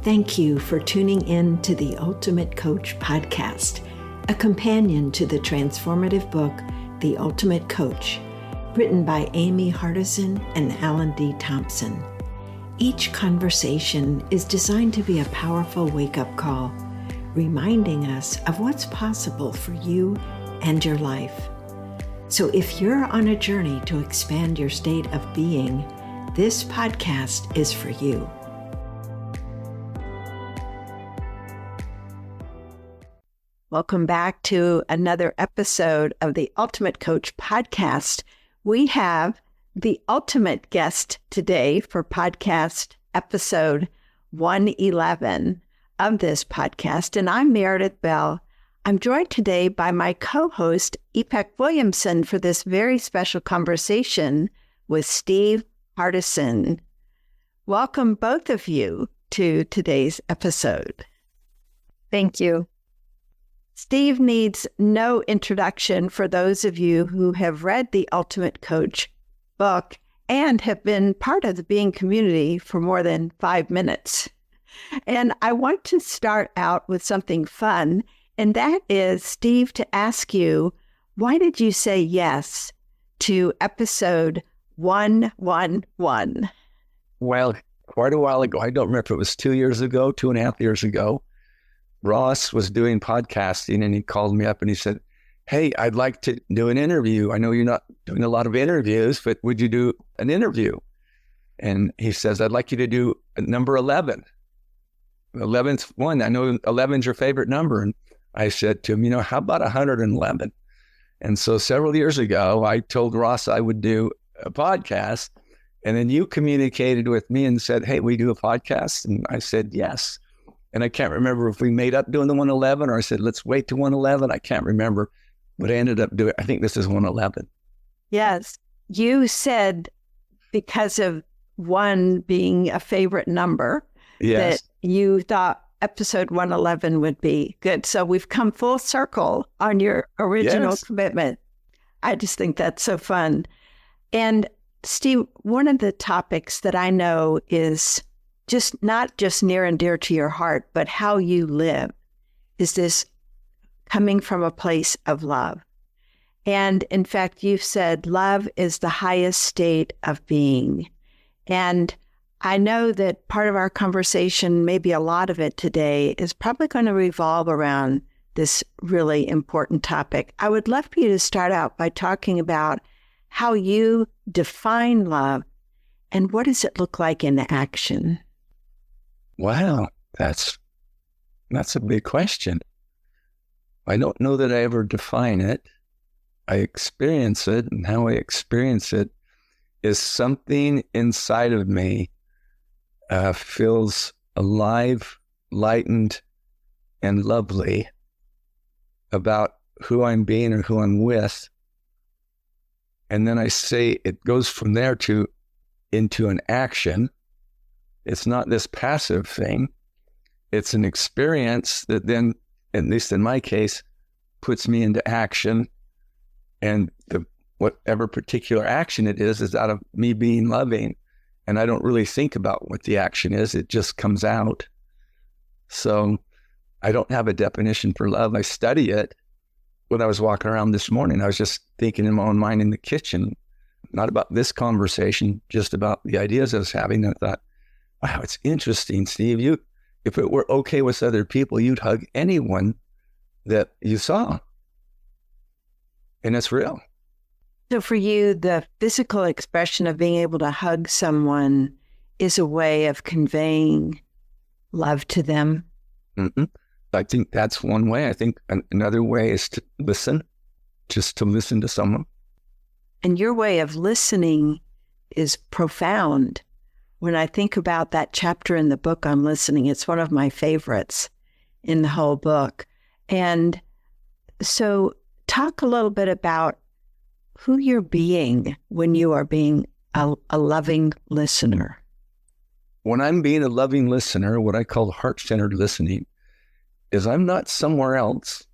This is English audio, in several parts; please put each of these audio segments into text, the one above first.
Thank you for tuning in to the Ultimate Coach podcast, a companion to the transformative book, The Ultimate Coach, written by Amy Hardison and Alan D. Thompson. Each conversation is designed to be a powerful wake-up call, reminding us of what's possible for you and your life. So if you're on a journey to expand your state of being, this podcast is for you. Welcome back to another episode of the Ultimate Coach podcast. We have the ultimate guest today for podcast episode 111 of this podcast, and I'm Meredith Bell. I'm joined today by my co-host, Ipek Williamson, for this very special conversation with Steve Hardison. Welcome, both of you, to today's episode. Thank you. Steve needs no introduction for those of you who have read the Ultimate Coach book and have been part of the Being community for more than 5 minutes. And I want to start out with something fun, and that is, Steve, to ask you, why did you say yes to episode 111? Well, quite a while ago, I don't remember if it was 2 years ago, 2.5 years ago, Ross was doing podcasting and he called me up and he said, "Hey, I'd like to do an interview. I know you're not doing a lot of interviews, but would you do an interview?" And he says, "I'd like you to do number 11. 11's one. I know 11's your favorite number." And I said to him, how about 111? And so several years ago, I told Ross I would do a podcast. And then you communicated with me and said, "Hey, we do a podcast?" And I said, yes. And I can't remember if we made up doing the 111 or I said, let's wait to 111. I can't remember, but I ended up doing, I think this is 111. Yes. You said because of 1 being a favorite number, yes, that you thought episode 111 would be good. So we've come full circle on your original commitment. I just think that's so fun. And Steve, one of the topics that I know is just not just near and dear to your heart, but how you live, is this coming from a place of love. And in fact, you've said love is the highest state of being. And I know that part of our conversation, maybe a lot of it today, is probably going to revolve around this really important topic. I would love for you to start out by talking about how you define love and what does it look like in action? Wow, that's a big question. I don't know that I ever define it. I experience it, and how I experience it is something inside of me feels alive, lightened, and lovely about who I'm being or who I'm with. And then I say it goes from there into an action. It's not this passive thing. It's an experience that then, at least in my case, puts me into action. And whatever particular action it is out of me being loving. And I don't really think about what the action is. It just comes out. So I don't have a definition for love. I study it. When I was walking around this morning, I was just thinking in my own mind in the kitchen, not about this conversation, just about the ideas I was having. And I thought, wow, it's interesting, Steve. If it were okay with other people, you'd hug anyone that you saw. And it's real. So for you, the physical expression of being able to hug someone is a way of conveying love to them? Mm-hmm. I think that's one way. I think another way is to listen, just to listen to someone. And your way of listening is profound. When I think about that chapter in the book on listening, it's one of my favorites in the whole book. And so talk a little bit about who you're being when you are being a loving listener. When I'm being a loving listener, what I call heart-centered listening, is I'm not somewhere else.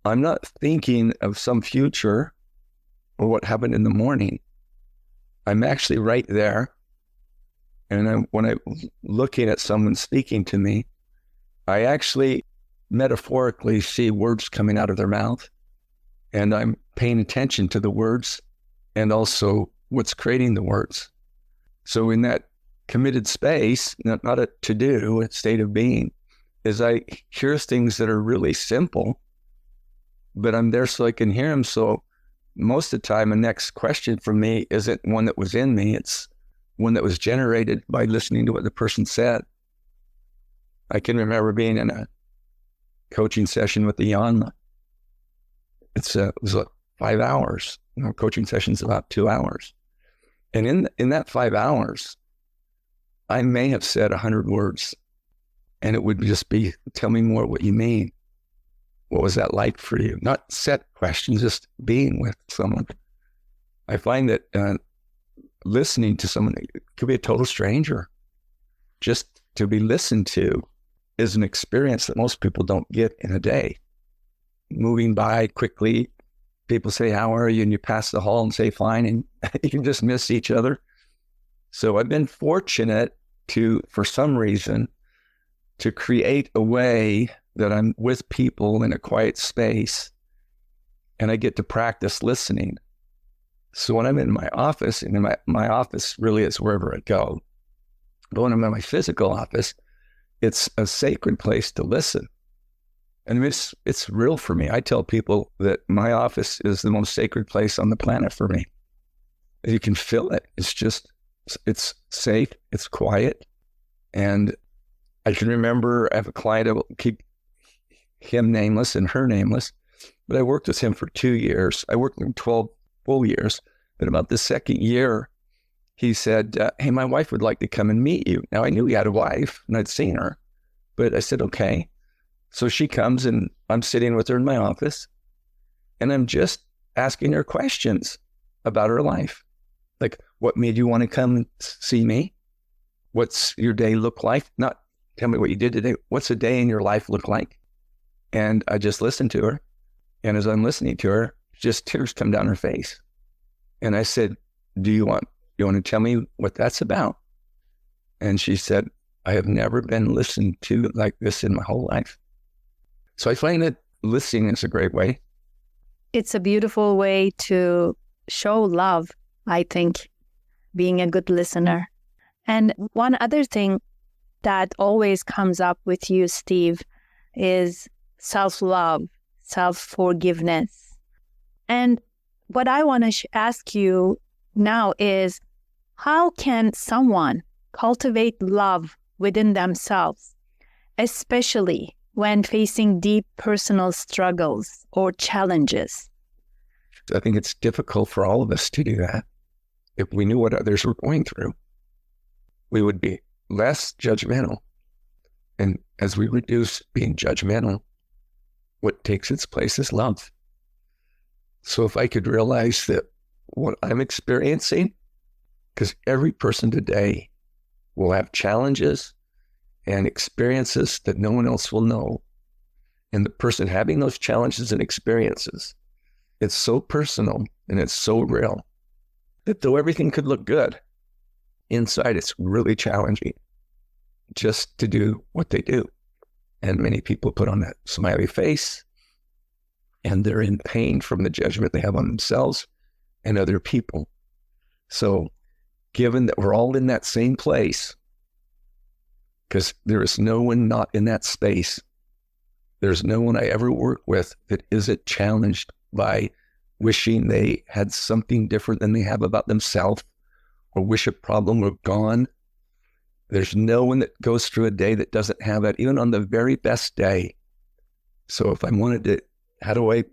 I'm not thinking of some future or what happened in the morning. I'm actually right there. And when I'm looking at someone speaking to me, I actually metaphorically see words coming out of their mouth, and I'm paying attention to the words and also what's creating the words. So in that committed space, not a to-do, a state of being, is I hear things that are really simple, but I'm there so I can hear them. So most of the time, the next question from me isn't one that was in me. It's one that was generated by listening to what the person said. I can remember being in a coaching session with the Yanma. It was 5 hours. Coaching session's about 2 hours. And in that 5 hours, I may have said 100 words, and it would just be, tell me more what you mean. What was that like for you? Not set questions, just being with someone. I find that listening to someone, it could be a total stranger, just to be listened to is an experience that most people don't get in a day. Moving by quickly, people say, how are you? And you pass the hall and say, fine. And you can just miss each other. So I've been fortunate to, for some reason, to create a way that I'm with people in a quiet space and I get to practice listening. So when I'm in my office, and my office really is wherever I go, but when I'm in my physical office, it's a sacred place to listen. And it's real for me. I tell people that my office is the most sacred place on the planet for me. You can feel it. It's safe, it's quiet. And I can remember I have a client, I will keep him nameless and her nameless, but I worked with him for 2 years. I worked with him 12 full years. But about the second year, he said, hey, my wife would like to come and meet you. Now, I knew he had a wife and I'd seen her, but I said, okay. So she comes and I'm sitting with her in my office and I'm just asking her questions about her life. Like, what made you want to come and see me? What's your day look like? Not tell me what you did today. What's a day in your life look like? And I just listened to her. And as I'm listening to her, just tears come down her face. And I said, you want to tell me what that's about? And she said, I have never been listened to like this in my whole life. So I find that listening is a great way. It's a beautiful way to show love, I think, being a good listener. And one other thing that always comes up with you, Steve, is self-love, self-forgiveness. And what I want to ask you now is, how can someone cultivate love within themselves, especially when facing deep personal struggles or challenges? I think it's difficult for all of us to do that. If we knew what others were going through, we would be less judgmental. And as we reduce being judgmental, what takes its place is love. So if I could realize that what I'm experiencing, because every person today will have challenges and experiences that no one else will know. And the person having those challenges and experiences, it's so personal and it's so real that though everything could look good, inside it's really challenging just to do what they do. And many people put on that smiley face and they're in pain from the judgment they have on themselves and other people. So given that we're all in that same place, because there is no one not in that space, there's no one I ever work with that isn't challenged by wishing they had something different than they have about themselves or wish a problem were gone. There's no one that goes through a day that doesn't have that, even on the very best day. So if I wanted to, how do I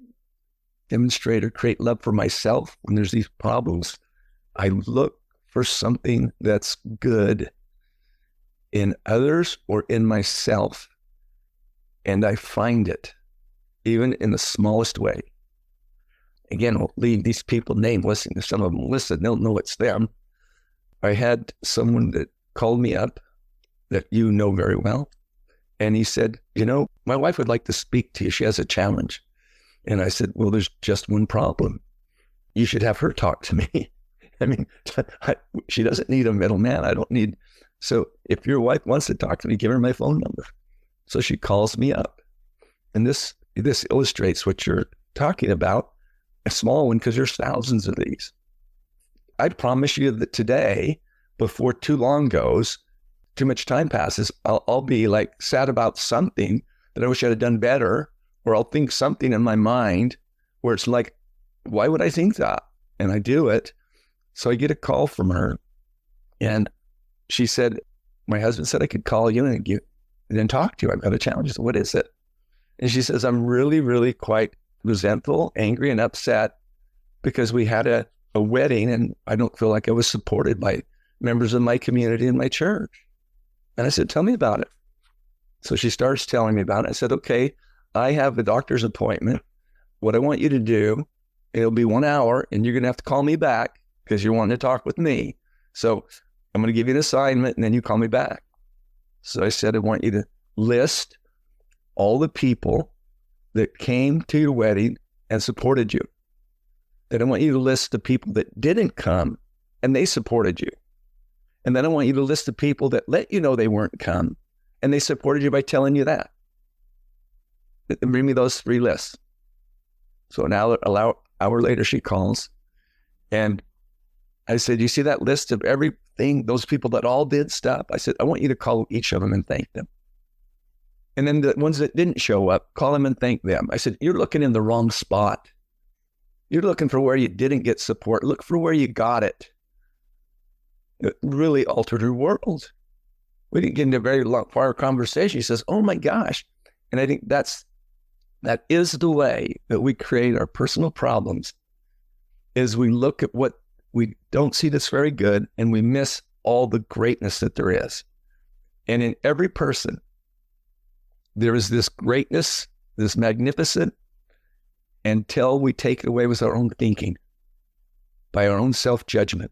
demonstrate or create love for myself when there's these problems? I look for something that's good in others or in myself, and I find it, even in the smallest way. Again, I'll leave these people nameless, and if some of them listen, they'll know it's them. I had someone that called me up that you know very well, and he said, my wife would like to speak to you. She has a challenge. And I said, well, there's just one problem. You should have her talk to me. I mean, she doesn't need a middleman. I don't need So if your wife wants to talk to me, give her my phone number. So she calls me up. And this illustrates what you're talking about, a small one, because there's thousands of these. I promise you that today, before too long goes, too much time passes, I'll be like sad about something that I wish I'd have done better, or I'll think something in my mind where it's like, why would I think that? And I do it. So I get a call from her, and she said, my husband said I could call you and then talk to you. I've got a challenge. I said, what is it? And she says, I'm really, really quite resentful, angry, and upset because we had a wedding and I don't feel like I was supported by members of my community and my church. And I said, tell me about it. So she starts telling me about it. I said, okay, I have a doctor's appointment. What I want you to do, it'll be 1 hour and you're going to have to call me back because you're wanting to talk with me. So I'm going to give you an assignment and then you call me back. So I said, I want you to list all the people that came to your wedding and supported you. Then I want you to list the people that didn't come and they supported you. And then I want you to list the people that let you know they weren't come and they supported you by telling you that. And bring me those 3 lists. So an hour later, she calls and I said, you see that list of everything, those people that all did stuff? I said, I want you to call each of them and thank them. And then the ones that didn't show up, call them and thank them. I said, you're looking in the wrong spot. You're looking for where you didn't get support. Look for where you got it. It really altered her world. We didn't get into a very long, far conversation. She says, oh my gosh. And I think that is the way that we create our personal problems, is we look at what we don't see that's very good and we miss all the greatness that there is. And in every person, there is this greatness, this magnificent, until we take it away with our own thinking, by our own self-judgment.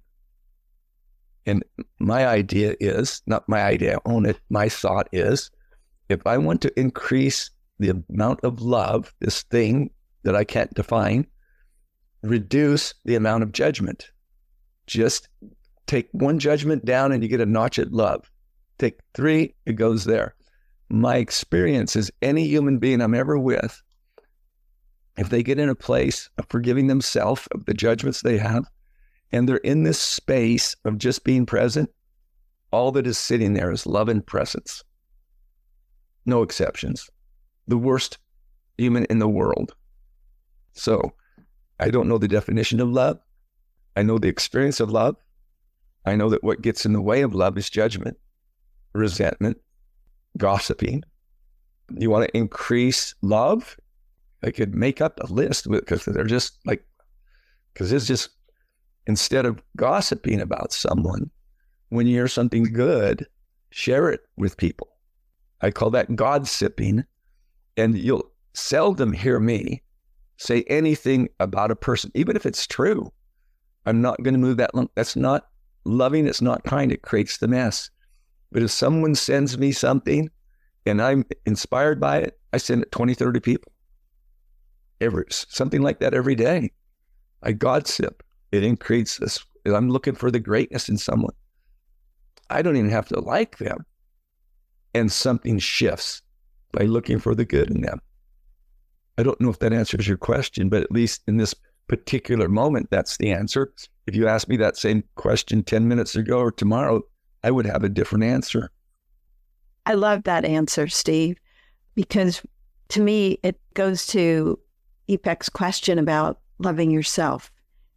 And my idea is, not my idea, I own it, my thought is, if I want to increase the amount of love, this thing that I can't define, reduce the amount of judgment. Just take 1 judgment down and you get a notch at love. Take 3, it goes there. My experience is any human being I'm ever with, if they get in a place of forgiving themselves of the judgments they have, and they're in this space of just being present, all that is sitting there is love and presence. No exceptions. The worst human in the world. So I don't know the definition of love. I know the experience of love. I know that what gets in the way of love is judgment, resentment, gossiping. You want to increase love? I could make up a list because they're just like, because it's just, instead of gossiping about someone, when you hear something good, share it with people. I call that God-sipping, and you'll seldom hear me say anything about a person, even if it's true. I'm not going to move that long. That's not loving. It's not kind. It creates the mess. But if someone sends me something and I'm inspired by it, I send it 20, 30 people. Something like that every day. I God-sip. It increases this. I'm looking for the greatness in someone. I don't even have to like them. And something shifts by looking for the good in them. I don't know if that answers your question, but at least in this particular moment, that's the answer. If you asked me that same question 10 minutes ago or tomorrow, I would have a different answer. I love that answer, Steve, because to me, it goes to Ipek's question about loving yourself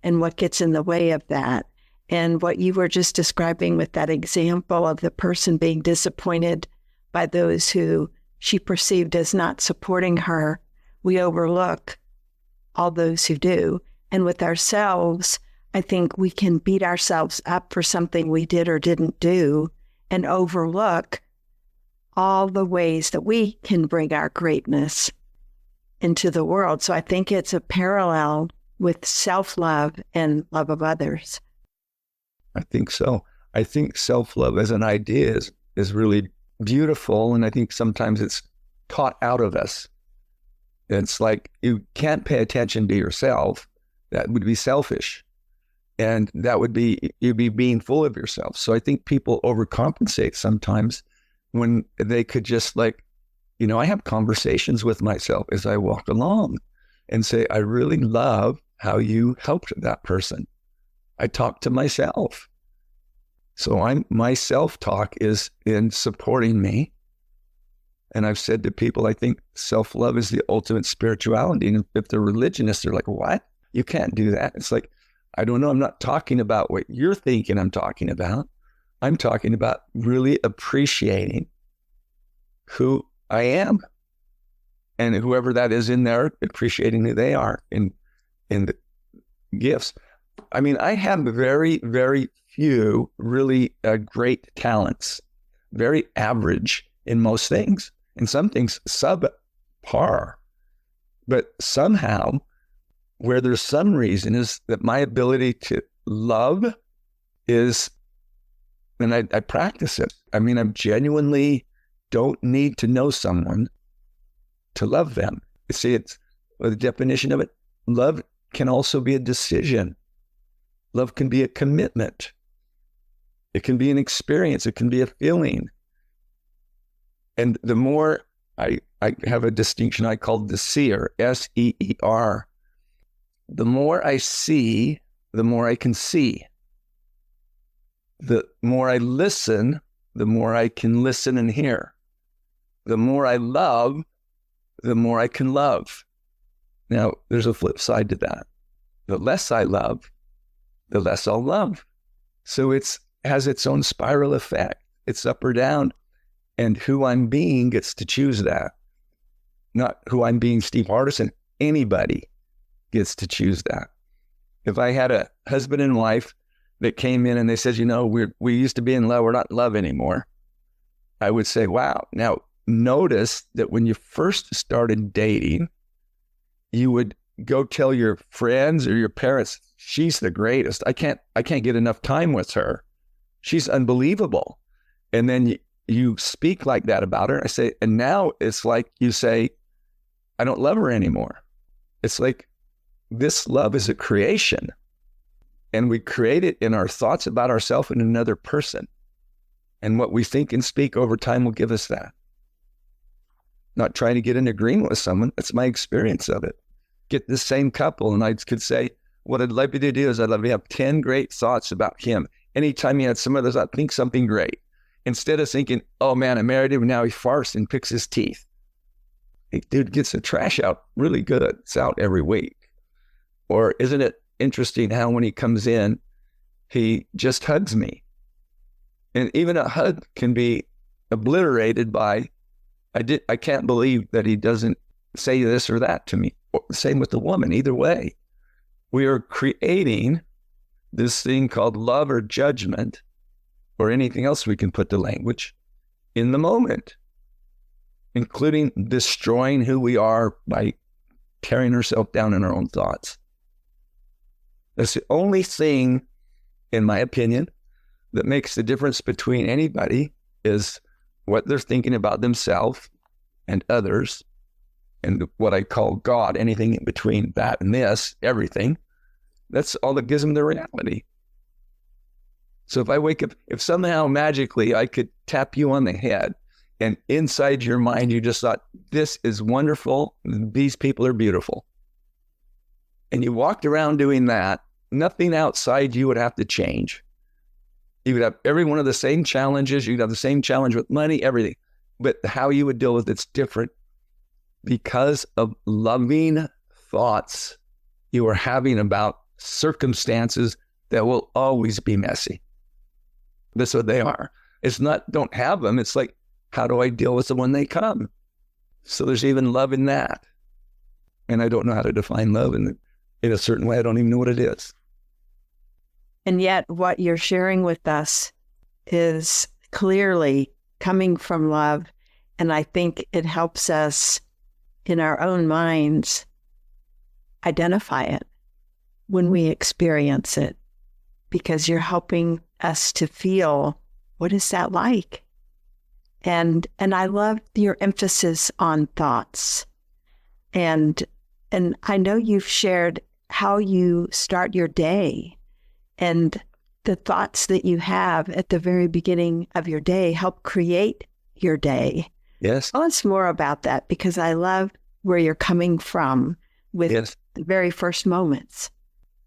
and what gets in the way of that. And what you were just describing with that example of the person being disappointed by those who she perceived as not supporting her, we overlook all those who do. And with ourselves, I think we can beat ourselves up for something we did or didn't do and overlook all the ways that we can bring our greatness into the world. So I think it's a parallel with self-love and love of others. I think so. I think self-love as an idea is really beautiful, and I think sometimes it's taught out of us. It's like you can't pay attention to yourself. That would be selfish. And that would be, you'd be being full of yourself. So I think people overcompensate sometimes when they could just like, I have conversations with myself as I walk along and say, I really love how you helped that person. I talk to myself. So my self-talk is in supporting me. And I've said to people, I think self-love is the ultimate spirituality. And if they're religionists, they're like, what? You can't do that. It's like, I don't know. I'm not talking about what you're thinking I'm talking about. I'm talking about really appreciating who I am. And whoever that is in there, appreciating who they are in the gifts. I mean, I have very, very few really great talents, very average in most things. In some things, subpar. But somehow, where there's some reason is that my ability to love is, and I practice it. I mean, I genuinely don't need to know someone to love them. You see, it's the definition of it. Love can also be a decision. Love can be a commitment. It can be an experience. It can be a feeling. And the more I have a distinction I call the seer, S-E-E-R. The more I see, the more I can see. The more I listen, the more I can listen and hear. The more I love, the more I can love. Now, there's a flip side to that. The less I love, the less I'll love. So it has its own spiral effect. It's up or down. And who I'm being gets to choose that. Not who I'm being, Steve Hardison. Anybody gets to choose that. If I had a husband and wife that came in and they said, we used to be in love, we're not in love anymore, I would say, wow. Now, notice that when you first started dating, you would go tell your friends or your parents, she's the greatest. I can't get enough time with her. She's unbelievable. And then you speak like that about her. I say, and now it's like you say, I don't love her anymore. It's like this love is a creation. And we create it in our thoughts about ourselves and another person. And what we think and speak over time will give us that. Not trying to get in agreement with someone. That's my experience of it. Get the same couple and I could say, what I'd love you to do is I'd love you to have 10 great thoughts about him. Anytime you had some of those, I'd think something great. Instead of thinking, oh man, I married him, now he farts and picks his teeth. Hey, dude gets the trash out really good. It's out every week. Or isn't it interesting how when he comes in, he just hugs me? And even a hug can be obliterated by, I can't believe that he doesn't say this or that to me. Same with the woman, either way. We are creating this thing called love or judgment, or anything else we can put to language, in the moment, including destroying who we are by tearing ourselves down in our own thoughts. That's the only thing, in my opinion, that makes the difference between anybody is what they're thinking about themselves and others, and what I call God, anything in between that and this, everything. That's all that gives them the reality. So if I wake up, if somehow magically I could tap you on the head and inside your mind you just thought, this is wonderful, these people are beautiful, and you walked around doing that, nothing outside you would have to change. You would have every one of the same challenges, you'd have the same challenge with money, everything, but how you would deal with it's different because of loving thoughts you are having about circumstances that will always be messy. That's what they are. It's not don't have them. It's like, how do I deal with them when they come? So there's even love in that. And I don't know how to define love in a certain way. I don't even know what it is. And yet what you're sharing with us is clearly coming from love. And I think it helps us in our own minds identify it when we experience it, because you're helping us to feel, what is that like? And I love your emphasis on thoughts. And I know you've shared how you start your day And the thoughts that you have at the very beginning of your day help create your day. Yes. Tell us more about that, because I love where you're coming from with the very first moments.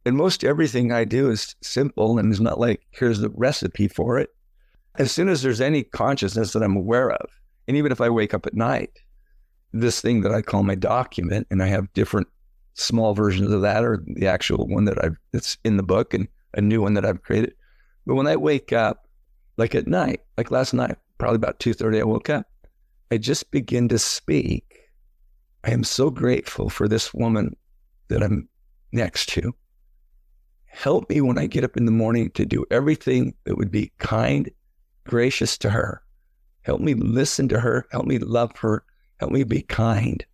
And most everything I do is simple, and it's not like, here's the recipe for it. As soon as there's any consciousness that I'm aware of, and even if I wake up at night, this thing that I call my document, and I have different small versions of that, or the actual one that's in the book, and a new one that I've created. But when I wake up, like at night, like last night, probably about 2:30, I woke up. I just begin to speak. I am so grateful for this woman that I'm next to. Help me when I get up in the morning to do everything that would be kind, gracious to her. Help me listen to her. Help me love her. Help me be kind.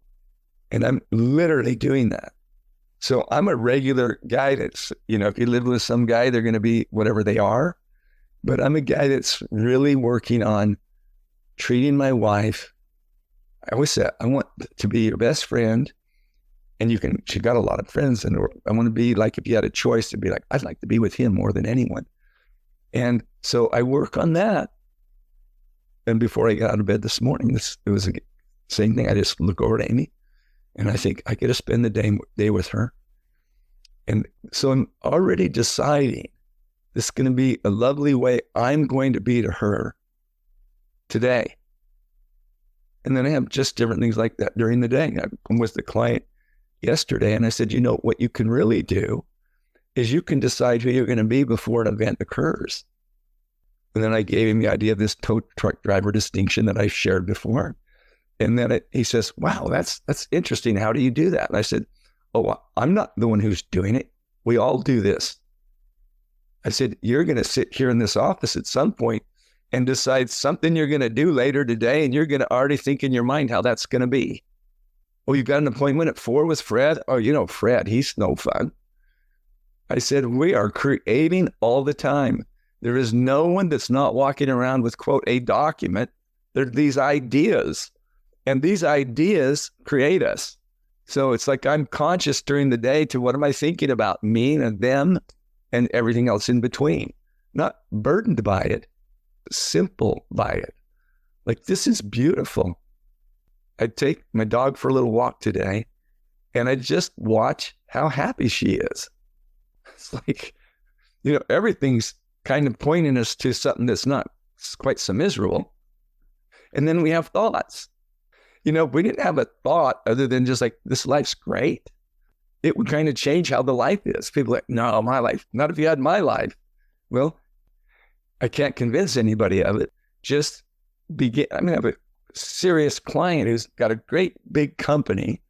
And I'm literally doing that. So I'm a regular guy that's, if you live with some guy, they're going to be whatever they are. But I'm a guy that's really working on treating my wife. I always say, I want to be your best friend. And she got a lot of friends. And I want to be like, if you had a choice, to be like, I'd like to be with him more than anyone. And so I work on that. And before I got out of bed this morning, it was the same thing. I just look over to Amy. And I think I get to spend the day with her. And so I'm already deciding this is going to be a lovely way I'm going to be to her today. And then I have just different things like that during the day. I'm with the client yesterday, and I said, what you can really do is you can decide who you're going to be before an event occurs. And then I gave him the idea of this tow truck driver distinction that I shared before. And then he says, wow, that's interesting. How do you do that? And I said, I'm not the one who's doing it. We all do this. I said, you're going to sit here in this office at some point and decide something you're going to do later today, and you're going to already think in your mind how that's going to be. Oh, you got an appointment at 4 with Fred? Oh, Fred, he's no fun. I said, we are creating all the time. There is no one that's not walking around with, quote, a document. There are these ideas. And these ideas create us. So it's like I'm conscious during the day to what am I thinking about, me and them and everything else in between. Not burdened by it, simple by it. Like, this is beautiful. I take my dog for a little walk today, and I just watch how happy she is. It's like, everything's kind of pointing us to something that's not quite so miserable. And then we have thoughts. If we didn't have a thought other than just like, this life's great, it would kind of change how the life is. People are like, no, my life, not if you had my life. Well, I can't convince anybody of it. Just begin. I have a serious client who's got a great big company.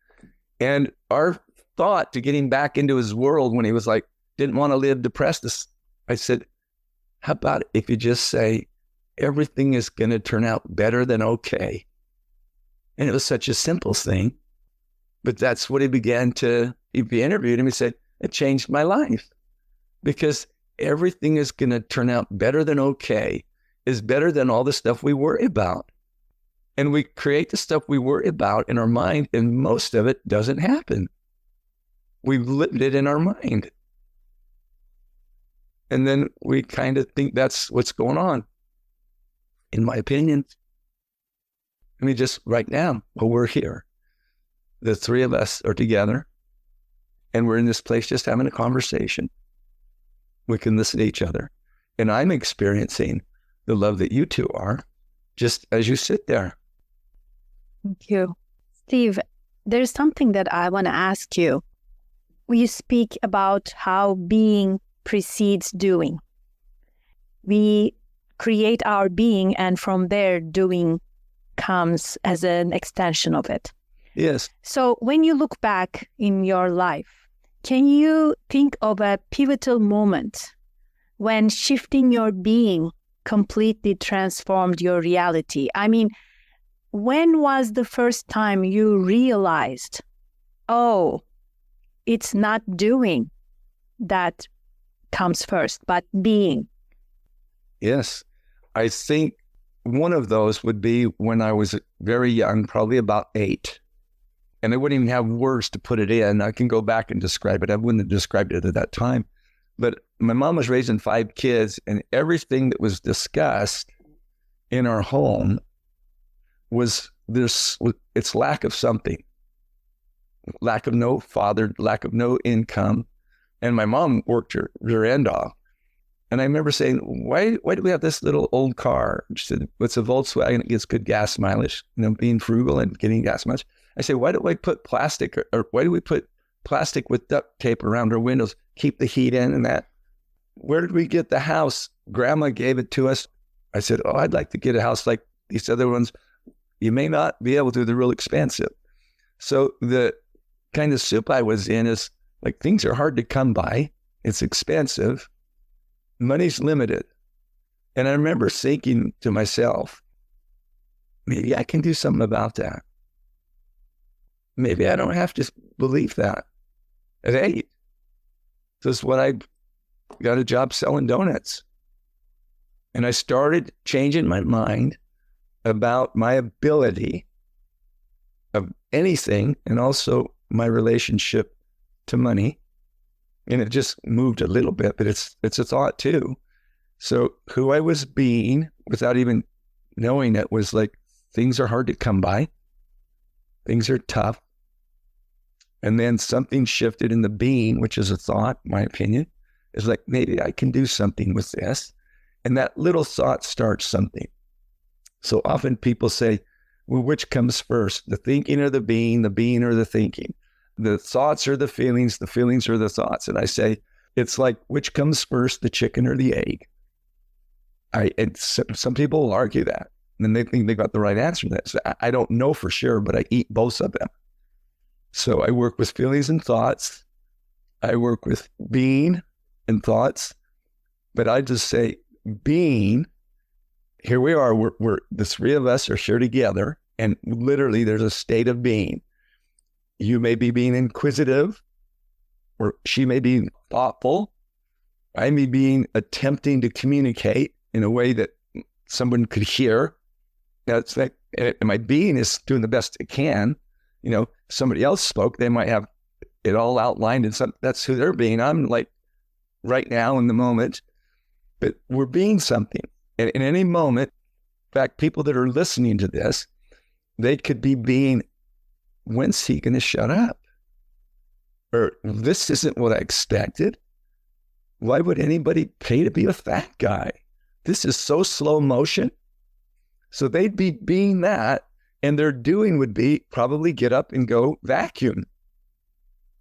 And our thought to get him back into his world when he was like, didn't want to live depressed. I said, how about if you just say, everything is going to turn out better than okay? And it was such a simple thing, but that's what he interviewed him, he said, it changed my life, because everything is going to turn out better than okay is better than all the stuff we worry about. And we create the stuff we worry about in our mind, and most of it doesn't happen. We've lived it in our mind. And then we kind of think that's what's going on, in my opinion. Just right now, we're here. The three of us are together, and we're in this place just having a conversation. We can listen to each other. And I'm experiencing the love that you two are, just as you sit there. Thank you. Steve, there's something that I want to ask you. You speak about how being precedes doing. We create our being, and from there, doing comes as an extension of it. Yes. So when you look back in your life, can you think of a pivotal moment when shifting your being completely transformed your reality? When was the first time you realized, it's not doing that comes first, but being? Yes. I think one of those would be when I was very young, probably about 8. And I wouldn't even have words to put it in. I can go back and describe it. I wouldn't have described it at that time. But my mom was raising 5 kids, and everything that was discussed in our home was it's lack of something, lack of no father, lack of no income. And my mom worked her end off. And I remember saying, why do we have this little old car? She said, it's a Volkswagen, it gets good gas mileage, being frugal and getting gas mileage. I say, why do we put plastic or why do we put plastic with duct tape around our windows, keep the heat in and that? Where did we get the house? Grandma gave it to us. I said, I'd like to get a house like these other ones. You may not be able to, they're real expensive. So the kind of soup I was in is like, things are hard to come by. It's expensive. Money's limited. And I remember thinking to myself, maybe I can do something about that. Maybe I don't have to believe that at 8. This is when I got a job selling donuts. And I started changing my mind about my ability of anything and also my relationship to money. And it just moved a little bit, but it's a thought too. So who I was being without even knowing it was like, things are hard to come by. Things are tough. And then something shifted in the being, which is a thought, my opinion, is like, maybe I can do something with this. And that little thought starts something. So often people say, well, which comes first, the thinking or the being or the thinking? The thoughts are the feelings are the thoughts. And I say, it's like, which comes first, the chicken or the egg? Some people will argue that, and they think they got the right answer to that. So I don't know for sure, but I eat both of them. So I work with feelings and thoughts. I work with being and thoughts. But I just say, being, here we are, we're the 3 of us are here together, and literally there's a state of being. You may be being inquisitive, or she may be thoughtful. I may be attempting to communicate in a way that someone could hear. That's like, and my being is doing the best it can. Somebody else spoke, they might have it all outlined, and that's who they're being. I'm like right now in the moment, but we're being something. And in any moment, in fact, people that are listening to this, they could be being, when's he going to shut up? Or this isn't what I expected. Why would anybody pay to be a fat guy? This is so slow motion. So they'd be being that, and their doing would be probably get up and go vacuum.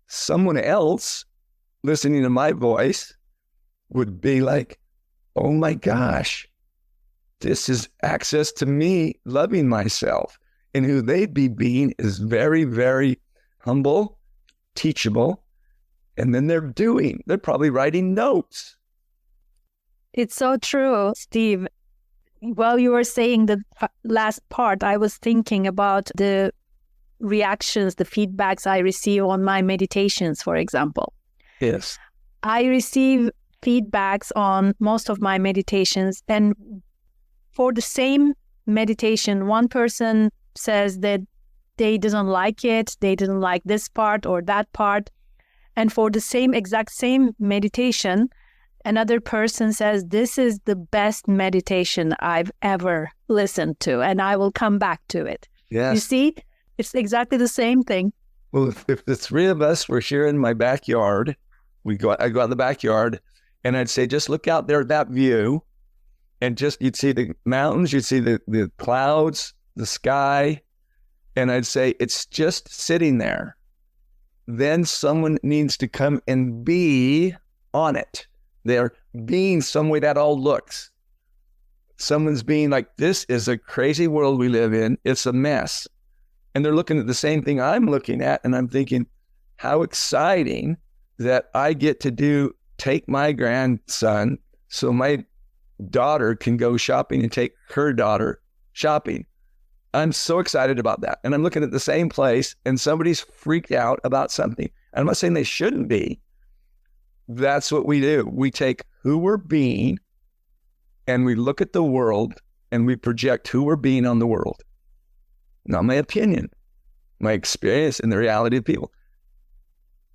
Someone else listening to my voice would be like, oh my gosh, this is access to me loving myself. And who they'd be being is very, very humble, teachable. And then they're probably writing notes. It's so true, Steve. While you were saying the last part, I was thinking about the reactions, the feedbacks I receive on my meditations, for example. Yes. I receive feedbacks on most of my meditations. And for the same meditation, one person says that they didn't like it, they didn't like this part or that part. And for the exact same meditation, another person says, this is the best meditation I've ever listened to, and I will come back to it. Yes. You see, it's exactly the same thing. Well, if the 3 of us were here in my backyard, I'd go out in the backyard, and I'd say, just look out there at that view, and you'd see the mountains, you'd see the clouds, the sky, and I'd say, it's just sitting there. Then someone needs to come and be on it. They're being some way that all looks. Someone's being like, this is a crazy world we live in. It's a mess. And they're looking at the same thing I'm looking at, and I'm thinking, how exciting that I get to take my grandson so my daughter can go shopping and take her daughter shopping. I'm so excited about that. And I'm looking at the same place, and somebody's freaked out about something. And I'm not saying they shouldn't be. That's what we do. We take who we're being, and we look at the world, and we project who we're being on the world. Not my opinion, my experience and the reality of people.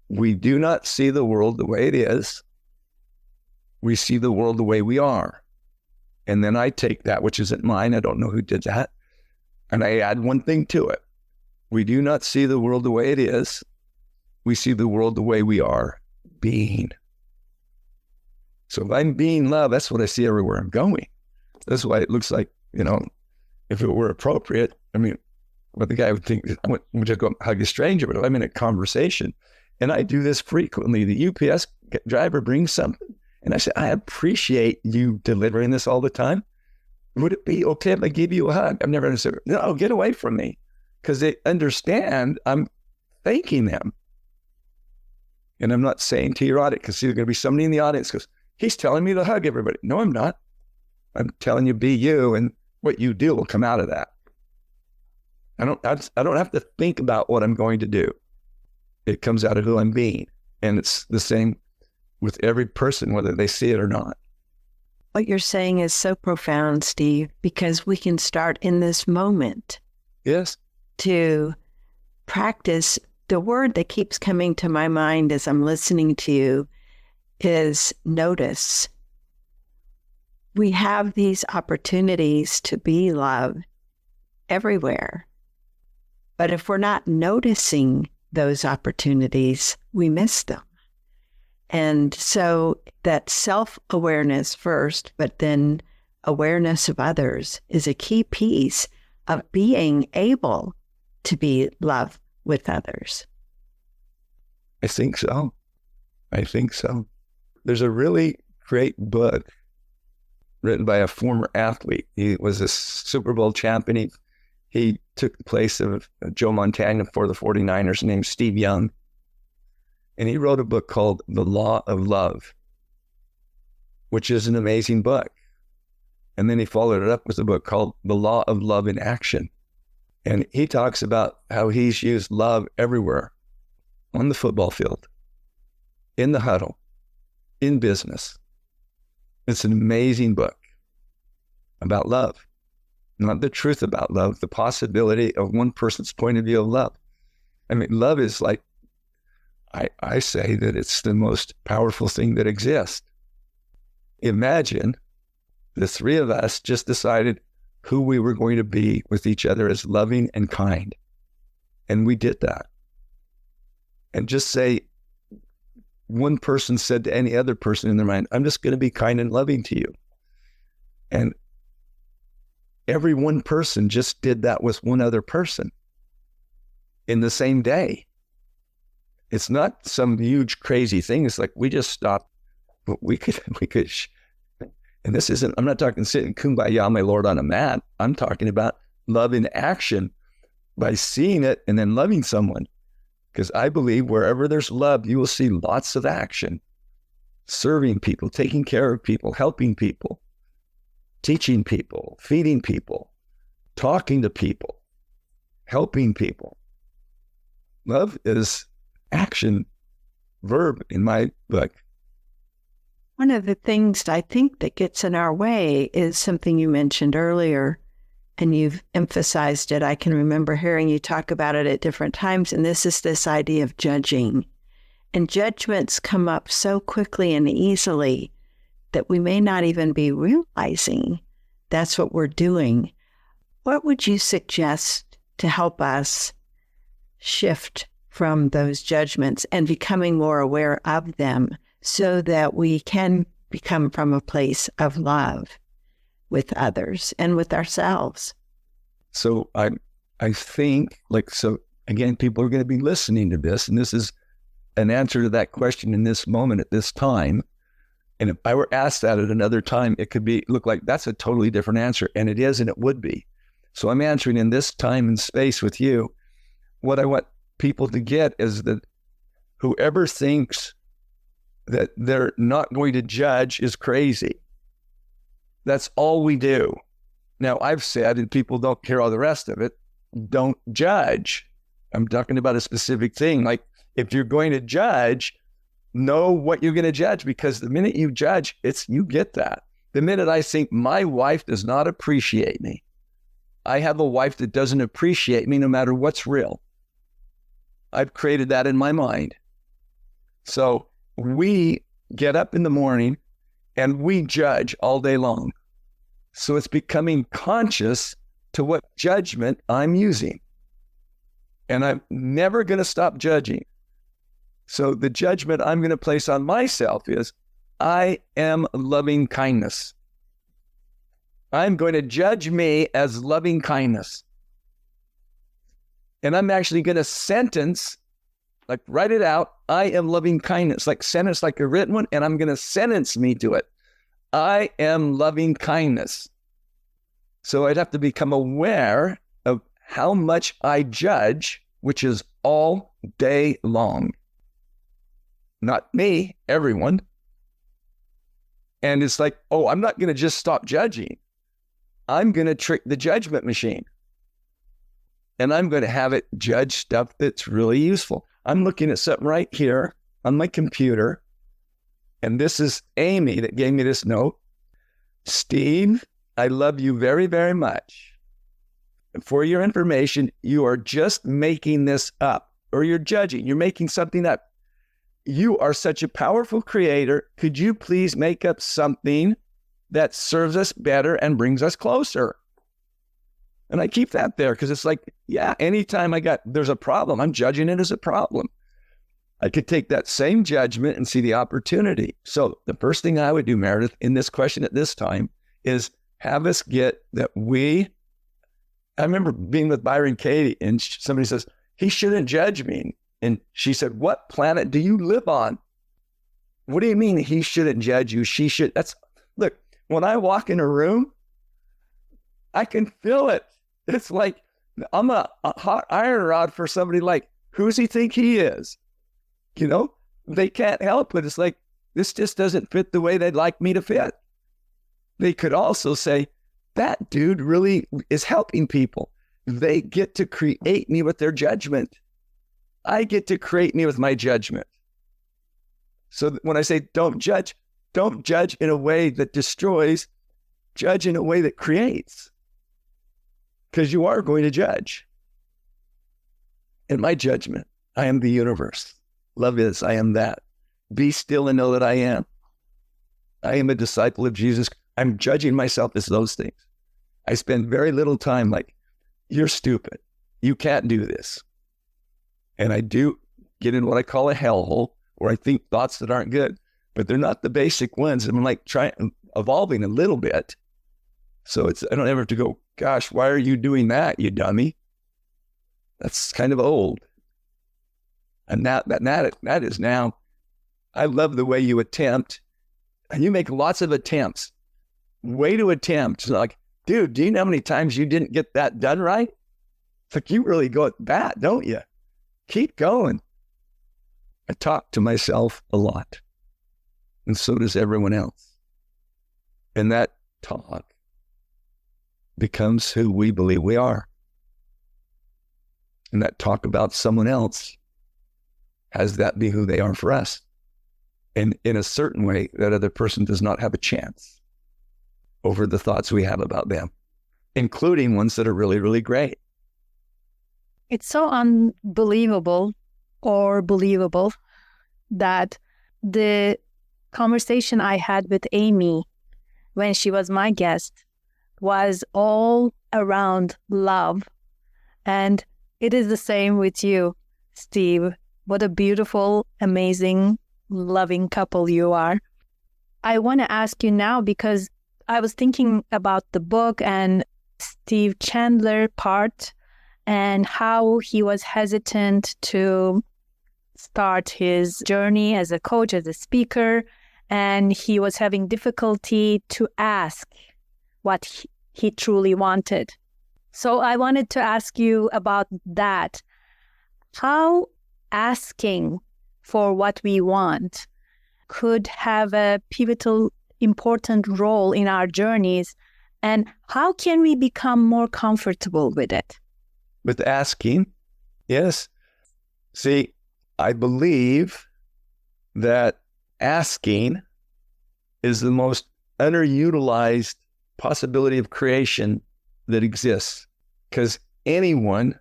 We do not see the world the way it is. we see the world the way we are. And then I take that, which isn't mine, I don't know who did that, and I add one thing to it. We do not see the world the way it is. We see the world the way we are being. So if I'm being love, that's what I see everywhere I'm going. That's why it looks like, if it were appropriate, what the guy would think, I would just go hug a stranger, but if I'm in a conversation, and I do this frequently, the UPS driver brings something, and I say, I appreciate you delivering this all the time. Would it be okay if I give you a hug? I'm never going to say, no, get away from me. Because they understand I'm thanking them. And I'm not saying to your audience, because there's going to be somebody in the audience who goes, he's telling me to hug everybody. No, I'm not. I'm telling you, be you, and what you do will come out of that. I don't have to think about what I'm going to do. It comes out of who I'm being. And it's the same with every person, whether they see it or not. What you're saying is so profound, Steve, because we can start in this moment. Yes. To practice. The word that keeps coming to my mind as I'm listening to you is notice. We have these opportunities to be love everywhere. But if we're not noticing those opportunities, we miss them. And so that self-awareness first, but then awareness of others is a key piece of being able to be love with others. I think so. There's a really great book written by a former athlete. He was a Super Bowl champion. He took the place of Joe Montana for the 49ers, named Steve Young. And he wrote a book called The Law of Love, which is an amazing book. And then he followed it up with a book called The Law of Love in Action. And he talks about how he's used love everywhere, on the football field, in the huddle, in business. It's an amazing book about love, not the truth about love, the possibility of one person's point of view of love. Love is like, I say that it's the most powerful thing that exists. Imagine the three of us just decided who we were going to be with each other as loving and kind. And we did that. And just say one person said to any other person in their mind, I'm just going to be kind and loving to you. And every one person just did that with one other person in the same day. It's not some huge crazy thing. It's like we just stopped. We could, and this isn't, I'm not talking sitting kumbaya, my Lord, on a mat. I'm talking about love in action by seeing it and then loving someone. Because I believe wherever there's love, you will see lots of action. Serving people, taking care of people, helping people, teaching people, feeding people, talking to people, helping people. Love is action verb in my book. One of the things I think that gets in our way is something you mentioned earlier, and you've emphasized it. I can remember hearing you talk about it at different times, and this is this idea of judging. And judgments come up so quickly and easily that we may not even be realizing that's what we're doing. What would you suggest to help us shift from those judgments and becoming more aware of them so that we can become from a place of love with others and with ourselves? So I think, so again, people are going to be listening to this, and this is an answer to that question in this moment at this time. And if I were asked that at another time, it could look like that's a totally different answer. And it is, and it would be. So I'm answering in this time and space with you. What I want people to get is that whoever thinks that they're not going to judge is crazy. That's all we do. Now, I've said, and people don't hear all the rest of it, don't judge. I'm talking about a specific thing. Like, if you're going to judge, know what you're going to judge, because the minute you judge, you get that. The minute I think my wife does not appreciate me, I have a wife that doesn't appreciate me no matter what's real. I've created that in my mind. So we get up in the morning And we judge all day long. So it's becoming conscious to what judgment I'm using. And I'm never going to stop judging. So the judgment I'm going to place on myself is, I am loving kindness. I'm going to judge me as loving kindness. And I'm actually going to sentence, like write it out, I am loving kindness, like sentence like a written one, and I'm going to sentence me to it. I am loving kindness. So I'd have to become aware of how much I judge, which is all day long. Not me, everyone. And it's like, oh, I'm not going to just stop judging. I'm going to trick the judgment machine. And I'm going to have it judge stuff that's really useful. I'm looking at something right here on my computer. And this is Amy that gave me this note. Steve, I love you very, very much. And for your information, you are just making this up, or you're judging. You're making something up. You are such a powerful creator. Could you please make up something that serves us better and brings us closer? And I keep that there because it's like, yeah, anytime there's a problem, I'm judging it as a problem. I could take that same judgment and see the opportunity. So the first thing I would do, Meredith, in this question at this time is have us get that I remember being with Byron Katie and somebody says, he shouldn't judge me. And she said, what planet do you live on? What do you mean he shouldn't judge you? She should. Look, when I walk in a room, I can feel it. It's like I'm a hot iron rod for somebody like, who's he think he is? You know, they can't help it. It's like, this just doesn't fit the way they'd like me to fit. They could also say, that dude really is helping people. They get to create me with their judgment. I get to create me with my judgment. So when I say don't judge in a way that destroys, judge in a way that creates. Because you are going to judge. In my judgment, I am the universe. Love is, I am that. Be still and know that I am. I am a disciple of Jesus. I'm judging myself as those things. I spend very little time like, you're stupid. You can't do this. And I do get in what I call a hellhole, where I think thoughts that aren't good, but they're not the basic ones. I'm like evolving a little bit. So I don't ever have to go, gosh, why are you doing that, you dummy? That's kind of old. And that is now, I love the way you attempt, and you make lots of attempts. Way to attempt. It's like, dude, do you know how many times you didn't get that done right? It's like, you really go at bat, don't you? Keep going. I talk to myself a lot, and so does everyone else. And that talk becomes who we believe we are. And that talk about someone else has that be who they are for us. And in a certain way, that other person does not have a chance over the thoughts we have about them, including ones that are really, really great. It's so unbelievable or believable that the conversation I had with Amy when she was my guest was all around love. And it is the same with you, Steve. What a beautiful, amazing, loving couple you are. I want to ask you now, because I was thinking about the book and Steve Chandler part and how he was hesitant to start his journey as a coach, as a speaker, and he was having difficulty to ask what he truly wanted. So I wanted to ask you about that. How asking for what we want could have a pivotal, important role in our journeys, and how can we become more comfortable with it? With asking, yes. See, I believe that asking is the most underutilized possibility of creation that exists, because anyone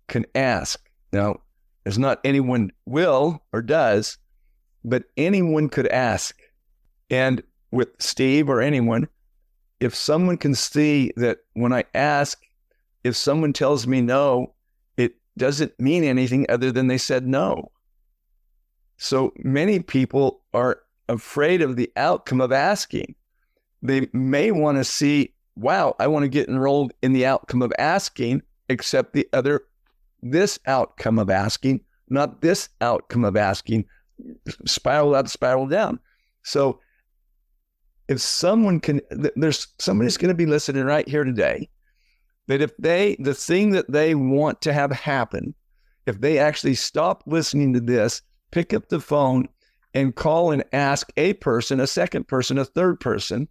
can ask. Now, there's not anyone will or does, but anyone could ask. And with Steve or anyone, if someone can see that when I ask, if someone tells me no, it doesn't mean anything other than they said no. So many people are afraid of the outcome of asking. They may want to see, wow, I want to get enrolled in the outcome of asking, except this outcome of asking, not this outcome of asking, spiral out, spiral down. So if someone can, somebody's going to be listening right here today, that if the thing that they want to have happen, if they actually stop listening to this, pick up the phone and call and ask a person, a second person, a third person,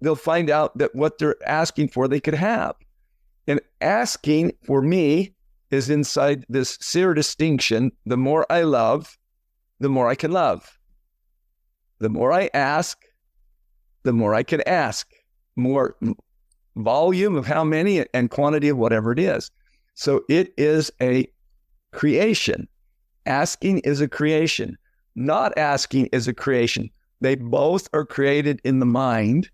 they'll find out that what they're asking for, they could have. And asking for me is inside this seer distinction. The more I love, the more I can love. The more I ask, the more I can ask. More volume of how many and quantity of whatever it is. So it is a creation. Asking is a creation. Not asking is a creation. They both are created in the mind.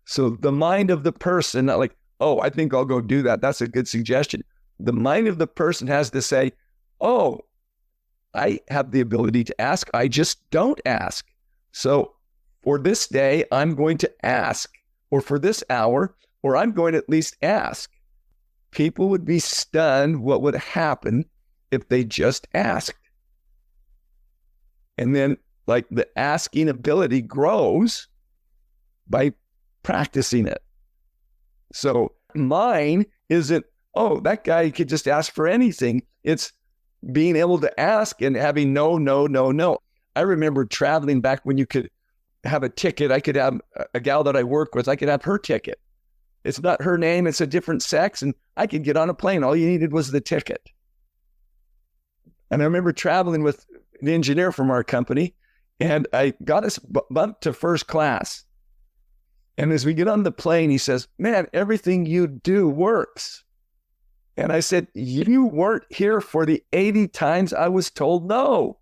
So the mind of the person, not like, oh, I think I'll go do that. That's a good suggestion. The mind of the person has to say, oh, I have the ability to ask. I just don't ask. So for this day, I'm going to ask. Or for this hour, or I'm going to at least ask. People would be stunned what would happen if they just asked. And then, like, the asking ability grows by practicing it. So mine isn't, oh, that guy could just ask for anything. It's being able to ask and having no, no, no, no. I remember traveling back when you could have a ticket. I could have a gal that I work with, I could have her ticket. It's not her name, it's a different sex, and I could get on a plane. All you needed was the ticket. And I remember traveling with an engineer from our company, and I got us bumped to first class. And as we get on the plane, he says, man, everything you do works. And I said, you weren't here for the 80 times I was told no.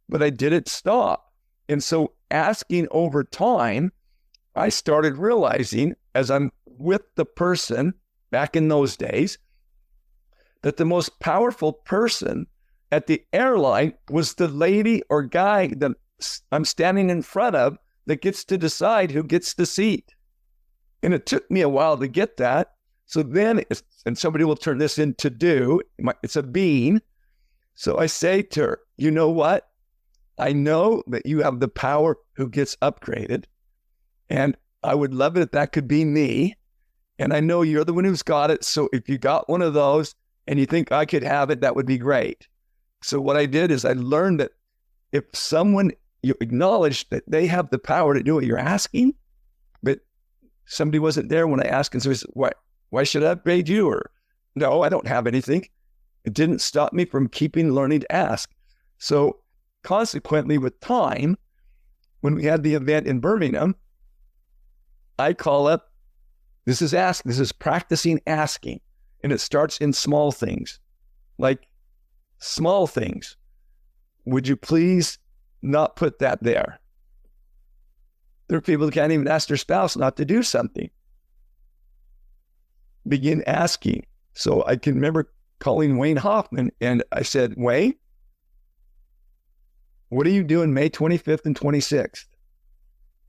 But I didn't stop. And so asking over time, I started realizing as I'm with the person back in those days, that the most powerful person at the airline was the lady or guy that I'm standing in front of that gets to decide who gets the seat. And it took me a while to get that. So then, and somebody will turn this into do, it's a being. So I say to her, you know what? I know that you have the power who gets upgraded. And I would love it if that could be me. And I know you're the one who's got it. So if you got one of those and you think I could have it, that would be great. So what I did is I learned that if someone, you acknowledge that they have the power to do what you're asking, but somebody wasn't there when I asked, and so he said, why should I upgrade you? Or, no, I don't have anything. It didn't stop me from keeping learning to ask. So consequently, with time, when we had the event in Birmingham, I call up, this is practicing asking. And it starts in small things, like small things. Would you please not put that there? There are people who can't even ask their spouse not to do something. Begin asking. So I can remember calling Wayne Hoffman and I said, Wayne, what are you doing May 25th and 26th?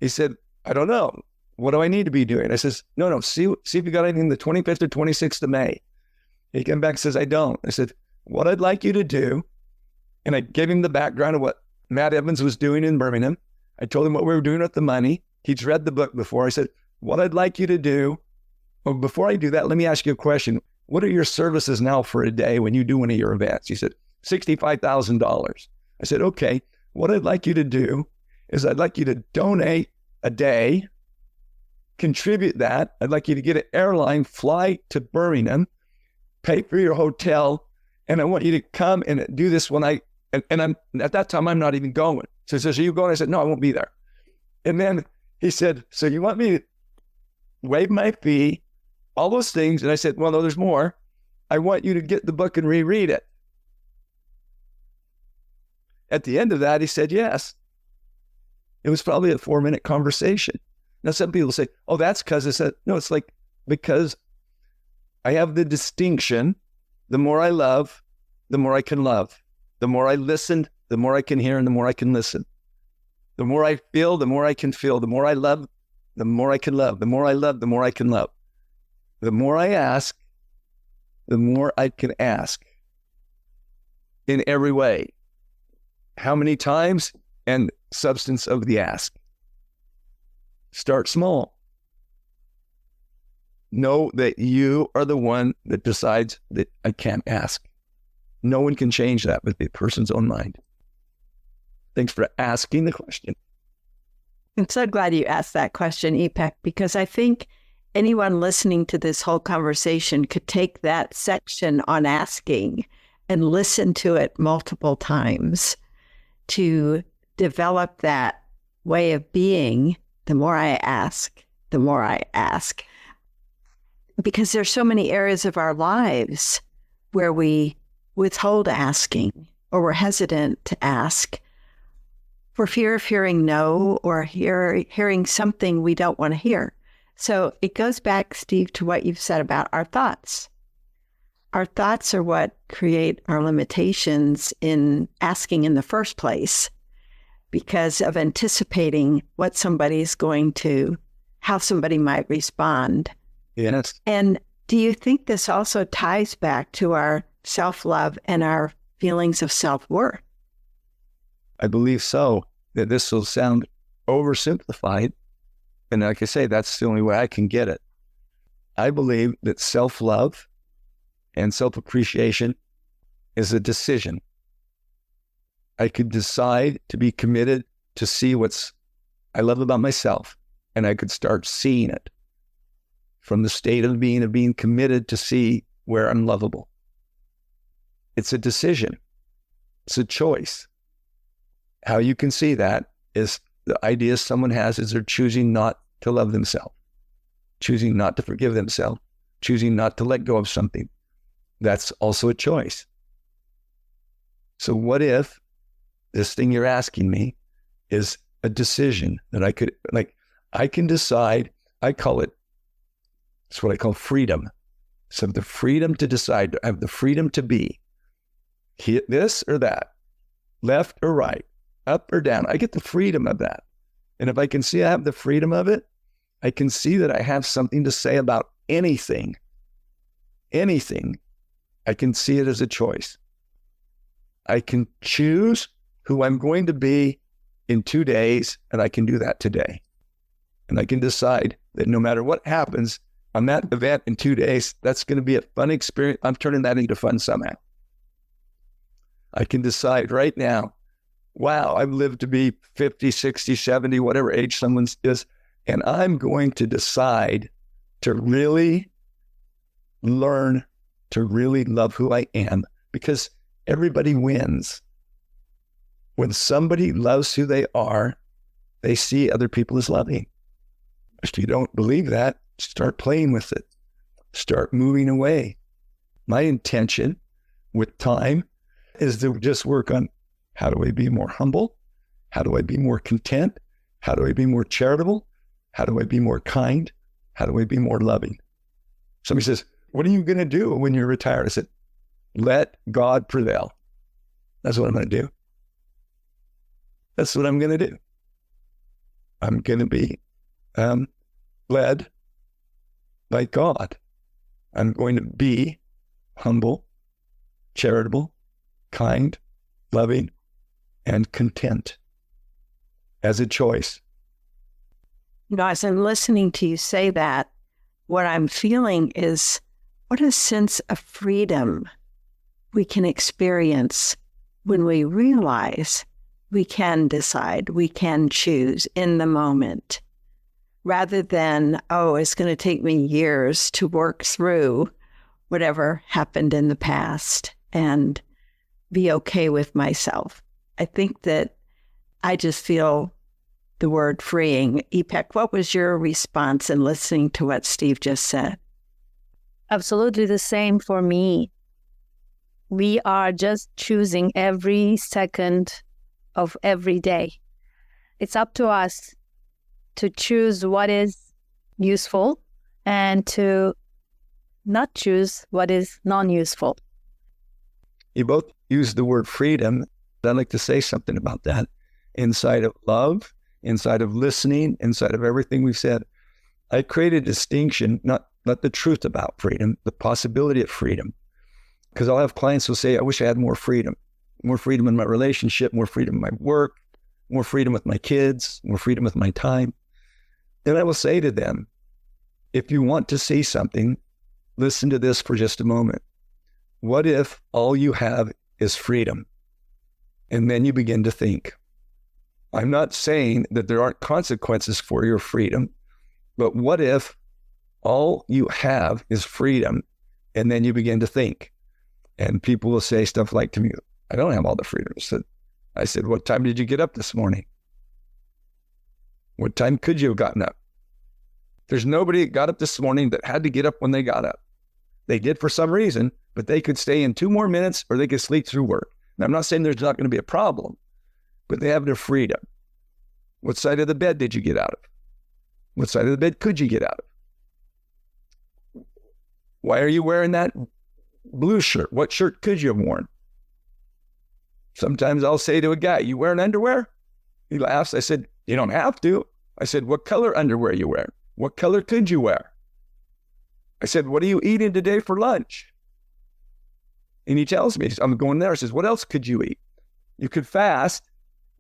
He said, I don't know. What do I need to be doing? I says, no, see if you got anything the 25th or 26th of May. He came back and says, I don't. I said, what I'd like you to do, and I gave him the background of what Matt Evans was doing in Birmingham. I told him what we were doing with the money. He'd read the book before. I said, what I'd like you to do, well, before I do that, let me ask you a question. What are your services now for a day when you do one of your events? He said, $65,000. I said, okay, what I'd like you to do is I'd like you to donate a day, contribute that. I'd like you to get an airline flight to Birmingham, pay for your hotel, and I want you to come and do this when and I'm at that time, I'm not even going. So he says, are you going? I said, no, I won't be there. And then he said, so you want me to waive my fee, all those things? And I said, well, no, there's more. I want you to get the book and reread it. At the end of that, he said, yes. It was probably a 4-minute conversation. Now, some people say, oh, that's because I said, no, it's like, because I have the distinction. The more I love, the more I can love. The more I listen, the more I can hear, and the more I can listen. The more I feel, the more I can feel. The more I love, the more I can love. The more I love, the more I can love. The more I ask, the more I can ask in every way. How many times and substance of the ask. Start small. Know that you are the one that decides that I can't ask. No one can change that with the person's own mind. Thanks for asking the question. I'm so glad you asked that question, Ipek, because I think anyone listening to this whole conversation could take that section on asking and listen to it multiple times to develop that way of being. The more I ask, the more I ask. Because there's so many areas of our lives where we withhold asking, or we're hesitant to ask for fear of hearing no, or hearing something we don't want to hear. So it goes back, Steve, to what you've said about our thoughts. Our thoughts are what create our limitations in asking in the first place, because of anticipating what somebody's going to, how somebody might respond. Yes. And do you think this also ties back to our self-love and our feelings of self-worth? I believe so. That this will sound oversimplified. And like I say, that's the only way I can get it. I believe that self-love and self-appreciation is a decision. I could decide to be committed to see what's I love about myself, and I could start seeing it from the state of being committed to see where I'm lovable. It's a decision. It's a choice. How you can see that is the idea someone has is they're choosing not to love themselves, choosing not to forgive themselves, choosing not to let go of something. That's also a choice. So what if this thing you're asking me is a decision that I can decide, I call it, it's what I call freedom. So the freedom to decide, I have the freedom to be this or that, left or right, up or down. I get the freedom of that. And if I can see I have the freedom of it, I can see that I have something to say about anything. I can see it as a choice. I can choose who I'm going to be in 2 days, and I can do that today. And I can decide that no matter what happens on that event in 2 days, that's going to be a fun experience. I'm turning that into fun somehow. I can decide right now, wow, I've lived to be 50, 60, 70, whatever age someone is, and I'm going to decide to really learn to really love who I am, because everybody wins. When somebody loves who they are, they see other people as loving. If you don't believe that, start playing with it. Start moving away. My intention with time is to just work on, how do I be more humble? How do I be more content? How do I be more charitable? How do I be more kind? How do I be more loving? Somebody says, what are you going to do when you're retired? I said, let God prevail. That's what I'm going to do. That's what I'm going to do. I'm going to be led by God. I'm going to be humble, charitable, kind, loving, and content as a choice. You know, as I'm listening to you say that, what I'm feeling is what a sense of freedom we can experience when we realize we can decide, we can choose in the moment, rather than, oh, it's going to take me years to work through whatever happened in the past and be okay with myself. I think that I just feel the word freeing. Ipek, what was your response in listening to what Steve just said? Absolutely the same for me. We are just choosing every second of every day. it's up to us to choose what is useful and to not choose what is non-useful. You both use the word freedom. I'd like to say something about that. Inside of love, inside of listening, inside of everything we've said, I created a distinction, not the truth about freedom, the possibility of freedom. Because I'll have clients who say, I wish I had more freedom in my relationship, more freedom in my work, more freedom with my kids, more freedom with my time. Then I will say to them, if you want to see something, listen to this for just a moment. What if all you have is freedom? And then you begin to think. I'm not saying that there aren't consequences for your freedom, but what if all you have is freedom? And then you begin to think. And people will say stuff like to me, I don't have all the freedom. I said, what time did you get up this morning? What time could you have gotten up? There's nobody that got up this morning that had to get up when they got up. They did for some reason, but they could stay in 2 more minutes or they could sleep through work. Now, I'm not saying there's not going to be a problem, but they have their freedom. What side of the bed did you get out of? What side of the bed could you get out of? Why are you wearing that blue shirt? What shirt could you have worn? Sometimes I'll say to a guy, you wearing underwear? He laughs. I said, you don't have to. I said, what color underwear you wear? What color could you wear? I said, what are you eating today for lunch? And he tells me, I'm going there. I says, what else could you eat? You could fast.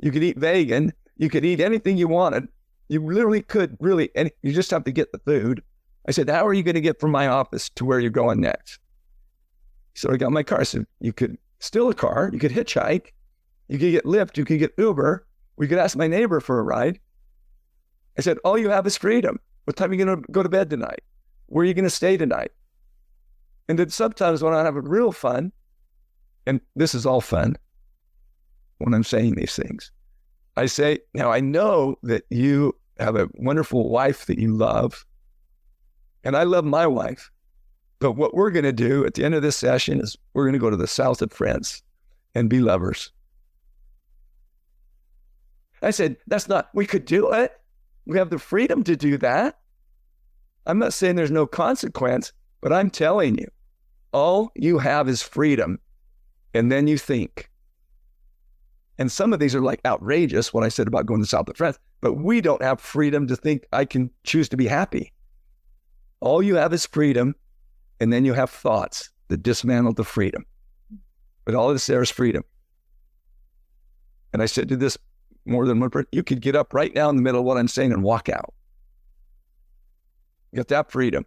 You could eat vegan. You could eat anything you wanted. You literally could, you just have to get the food. I said, how are you going to get from my office to where you're going next? So I got my car. I said, you could steal a car. You could hitchhike. You could get Lyft. You could get Uber. We could ask my neighbor for a ride. I said, all you have is freedom. What time are you going to go to bed tonight? Where are you going to stay tonight? And then sometimes when I have a real fun, and this is all fun when I'm saying these things, I say, now I know that you have a wonderful wife that you love, and I love my wife, but what we're going to do at the end of this session is we're going to go to the south of France and be lovers. I said, we could do it. We have the freedom to do that. I'm not saying there's no consequence, but I'm telling you, all you have is freedom. And then you think. And some of these are like outrageous, what I said about going to the south of France, but we don't have freedom to think I can choose to be happy. All you have is freedom, and then you have thoughts that dismantle the freedom. But all that's there is freedom. And I said to this more than one person, you could get up right now in the middle of what I'm saying and walk out. You got that freedom.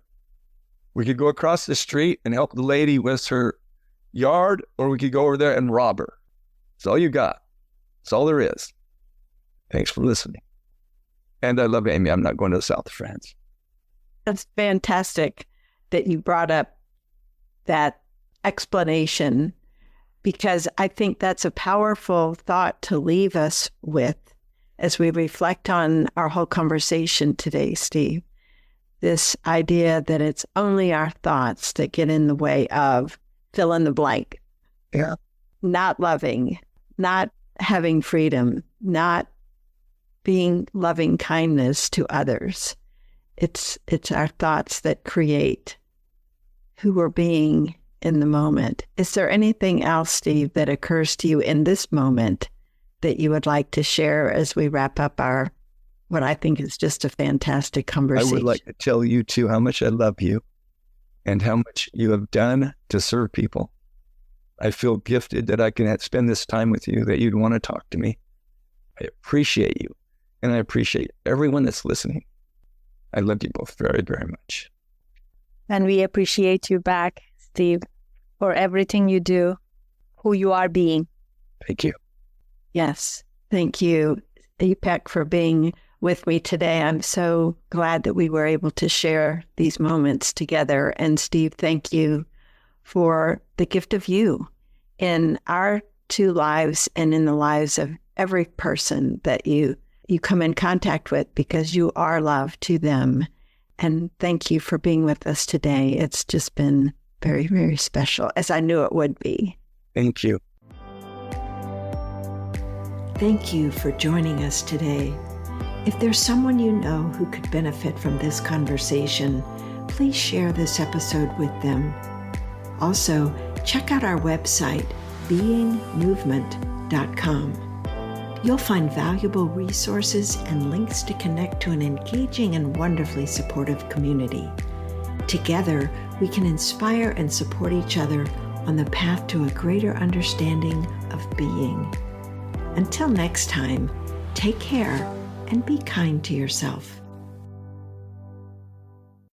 We could go across the street and help the lady with her yard, or we could go over there and rob her. That's all you got. That's all there is. Thanks for listening. And I love Amy. I'm not going to the south of France. That's fantastic that you brought up that explanation, because I think that's a powerful thought to leave us with as we reflect on our whole conversation today, Steve. This idea that it's only our thoughts that get in the way of fill in the blank. Yeah. Not loving, not having freedom, not being loving kindness to others. It's our thoughts that create who we're being in the moment. Is there anything else, Steve, that occurs to you in this moment that you would like to share as we wrap up our, what I think is just a fantastic conversation? I would like to tell you too how much I love you and how much you have done to serve people. I feel gifted that I can spend this time with you, that you'd want to talk to me. I appreciate you, and I appreciate everyone that's listening. I love you both very, very much. And we appreciate you back, Steve, for everything you do, who you are being. Thank you. Yes. Thank you, Ipek, for being with me today. I'm so glad that we were able to share these moments together. And Steve, thank you for the gift of you in our two lives and in the lives of every person that you come in contact with, because you are love to them. And thank you for being with us today. It's just been very, very special, as I knew it would be. Thank you. Thank you for joining us today. If there's someone you know who could benefit from this conversation, please share this episode with them. Also, check out our website, beingmovement.com. You'll find valuable resources and links to connect to an engaging and wonderfully supportive community. Together, we can inspire and support each other on the path to a greater understanding of being. Until next time, take care and be kind to yourself.